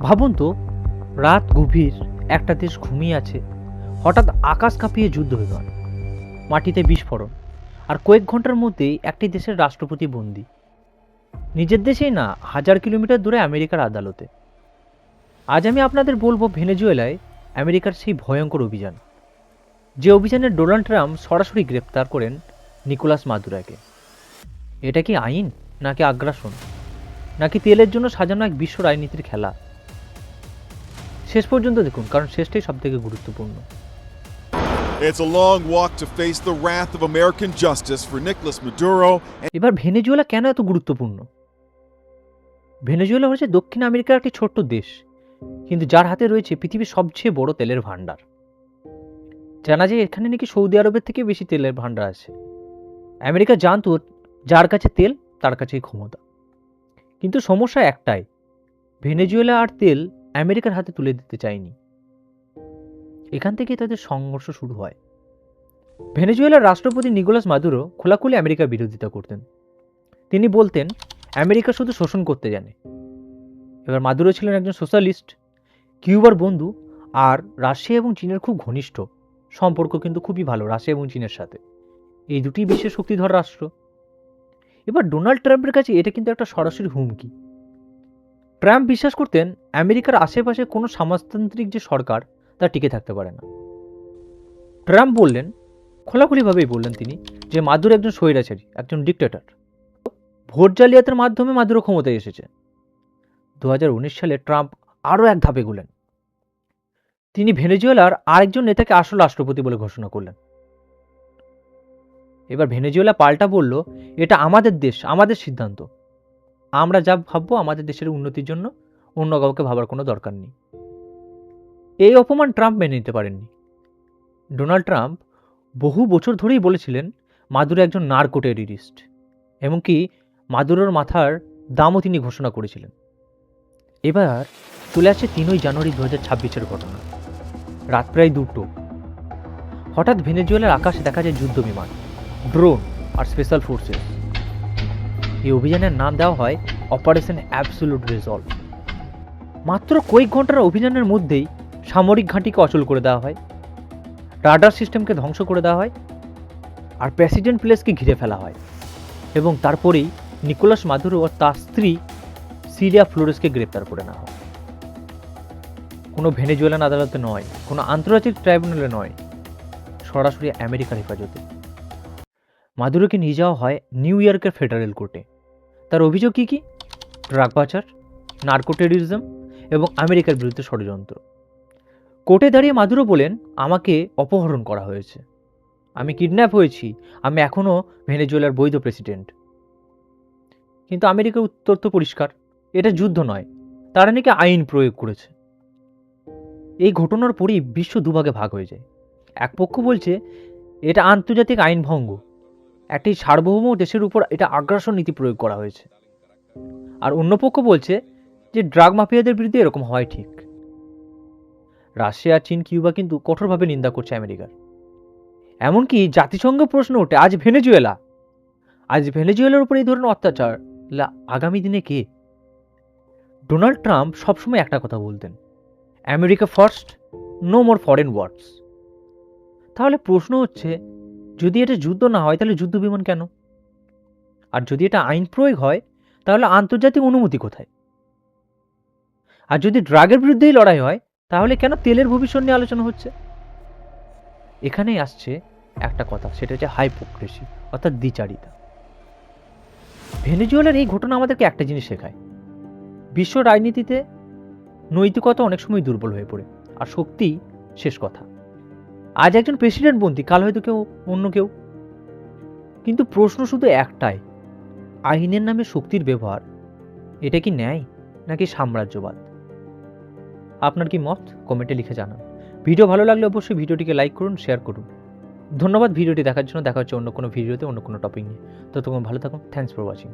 ভাবুন তো, রাত গভীর, একটা দেশ ঘুমিয়ে আছে, হঠাৎ আকাশ কাঁপিয়ে যুদ্ধ বিমান, মাটিতে বিস্ফোরণ, আর কয়েক ঘন্টার মধ্যেই একটি দেশের রাষ্ট্রপতি বন্দী, নিজের দেশেই না, 1000 কিলোমিটার দূরে আমেরিকার আদালতে। আজ আমি আপনাদের বলবো ভেনেজুয়েলায় আমেরিকার সেই ভয়ঙ্কর অভিযান, যে অভিযানে ডোনাল্ড ট্রাম্প সরাসরি গ্রেপ্তার করেন নিকোলাস মাদুরাকে। এটা কি আইন, নাকি আগ্রাসন, নাকি তেলের জন্য সাজানো এক বিশ্ব রাজনীতির খেলা? শেষ পর্যন্ত দেখুন, কারণ শেষটাই সব থেকে গুরুত্বপূর্ণ। It's a long walk to face the wrath of American justice for Nicolas Maduro. এবার ভেনেজুয়েলা কেন এত গুরুত্বপূর্ণ? ভেনেজুয়েলা হচ্ছে দক্ষিণ আমেরিকার একটি ছোট্ট দেশ, কিন্তু যার হাতে রয়েছে পৃথিবীর সবচেয়ে বড় তেলের ভান্ডার। জানা যায় এখানে নাকি সৌদি আরবের থেকে বেশি তেলের ভান্ডার আছে। আমেরিকা জানতো যার কাছে তেল তার কাছেই ক্ষমতা। কিন্তু সমস্যা একটাই, ভেনেজুয়েলা আর তেল আমেরিকার হাতে তুলে দিতে চায়নি। এখান থেকে তাদের সংঘর্ষ শুরু হয়। ভেনেজুয়েলার রাষ্ট্রপতি নিকোলাস মাদুরো খোলাখুলি আমেরিকার বিরোধিতা করতেন। তিনি বলতেন আমেরিকা শুধু শোষণ করতে জানে। এবার মাদুরো ছিলেন একজন সোশ্যালিস্ট, কিউবার বন্ধু, আর রাশিয়া এবং চীনের খুব ঘনিষ্ঠ সম্পর্ক, কিন্তু খুবই ভালো রাশিয়া এবং চীনের সাথে। এই দুটি বিশ্বের শক্তিধর রাষ্ট্র। এবার ডোনাল্ড ট্রাম্পের কাছে এটা কিন্তু একটা সরাসরি হুমকি। ট্রাম্প বিশ্বাস করতেন আমেরিকার আশেপাশে কোনো সমাজতান্ত্রিক যে সরকার তা টিকে থাকতে পারে না। ট্রাম্প বললেন, খোলাখুলিভাবেই বললেন তিনি, যে মাদুরো একজন স্বৈরাচারী, একজন ডিক্টেটর। ভোট জালিয়াতের মাধ্যমে মাদুরো ক্ষমতায় এসেছে। 2019 সালে ট্রাম্প আরও এক ধাপে গেলেন। তিনি ভেনেজুয়েলার আরেকজন নেতাকে আসল রাষ্ট্রপতি বলে ঘোষণা করলেন। এবার ভেনেজুয়েলা পাল্টা বলল, এটা আমাদের দেশ, আমাদের সিদ্ধান্ত, আমরা যা ভাববো আমাদের দেশের উন্নতির জন্য, অন্য কাউকে ভাবার কোনো দরকার নেই। এই অপমান ট্রাম্প মেনে নিতে পারেননি। ডোনাল্ড ট্রাম্প বহু বছর ধরেই বলেছিলেন মাদুরো একজন নার্কো টেররিস্ট, এমনকি মাদুরোর মাথার দামও তিনি ঘোষণা করেছিলেন। এবার চলে আসছে 3 জানুয়ারি 2026-এর ঘটনা। রাত প্রায় 2টো। হঠাৎ ভেনেজুয়েলার আকাশে দেখা যায় যুদ্ধ বিমান, ড্রোন আর স্পেশাল ফোর্সেস। এই অভিযানের নাম দেওয়া হয় অপারেশন অ্যাবসোলুট রিজলভ। মাত্র কয়েক ঘন্টার অভিযানের মধ্যেই সামরিক ঘাঁটিকে অচল করে দেওয়া হয়, রাডার সিস্টেমকে ধ্বংস করে দেওয়া হয়, আর প্রেসিডেন্ট প্লেসকে ঘিরে ফেলা হয়। এবং তারপরেই নিকোলাস মাদুরো ও তার স্ত্রী সিলিয়া ফ্লোরেসকে গ্রেপ্তার করে নেওয়া হয়। কোনো ভেনেজুয়েলান আদালতে নয়, কোনো আন্তর্জাতিক ট্রাইব্যুনালে নয়, সরাসরি আমেরিকার হেফাজতে। মাদুরোকে নিয়ে যাওয়া হয় নিউ ইয়র্কের ফেডারেল কোর্টে। তার অভিযোগ কি? ড্রাগ পাচার, নার্কো টেররিজম এবং আমেরিকার বিরুদ্ধে ষড়যন্ত্র। কোর্টে দাঁড়িয়ে মাদুরো বলেন, আমাকে অপহরণ করা হয়েছে, আমি কিডন্যাপ হয়েছি, আমি এখনও ভেনেজুয়েলার বৈধ প্রেসিডেন্ট। কিন্তু আমেরিকার উত্তর তো পরিষ্কার, এটা যুদ্ধ নয়, তারা নাকি আইন প্রয়োগ করেছে। এই ঘটনার পরই বিশ্ব দুভাগে ভাগ হয়ে যায়। এক পক্ষ বলছে এটা আন্তর্জাতিক আইন ভঙ্গ, একটি সার্বভৌম দেশের উপর এটা আগ্রাসন নীতি প্রয়োগ করা হয়েছে। আর অন্য পক্ষ বলছে যে ড্রাগ মাফিয়াদের বিরুদ্ধে এরকম হয় ঠিক। রাশিয়া, চীন, কিউবা কিন্তু কঠোরভাবে নিন্দা করছে আমেরিকার। এমনকি জাতিসংঘ প্রশ্ন ওঠে, আজ ভেনেজুয়েলার উপর এই ধরনের অত্যাচার আগামী দিনে কে? ডোনাল্ড ট্রাম্প সবসময় একটা কথা বলতেন, America first, no more foreign words. তাহলে প্রশ্ন হচ্ছে, যদি এটা যুদ্ধ না হয় তাহলে যুদ্ধ বিমান কেন? আর যদি এটা আইন প্রয়োগ হয় তাহলে আন্তর্জাতিক অনুমতি কোথায়? আর যদি ড্রাগের বিরুদ্ধেই লড়াই হয় তাহলে কেন তেলের ভবিষ্যৎ নিয়ে আলোচনা হচ্ছে? এখানেই আসছে একটা কথা, সেটা হচ্ছে হাইপোক্রেসি, অর্থাৎ দ্বিচারিতা। ভেনেজুয়েলার এই ঘটনা আমাদেরকে একটা জিনিস শেখায়, বিশ্ব রাজনীতিতে নৈতিকতা অনেক সময় দুর্বল হয়ে পড়ে, আর শক্তি শেষ কথা। আজ একজন প্রেসিডেন্ট বন্দী, কাল হয়তো অন্য কেউ। কিন্তু প্রশ্ন শুধু একটাই, আইনের নামে শক্তির ব্যবহার, এটা কি ন্যায় নাকি সাম্রাজ্যবাদ? আপনার কি মত কমেন্টে লিখে জানান। ভিডিও ভালো লাগলে অবশ্যই ভিডিওটিকে লাইক করুন, শেয়ার করুন। ধন্যবাদ ভিডিওটি দেখার জন্য। দেখা হচ্ছে অন্য কোনো ভিডিওতে, অন্য কোনো টপিক নিয়ে। ততক্ষণ ভালো থাকুন। Thanks for watching.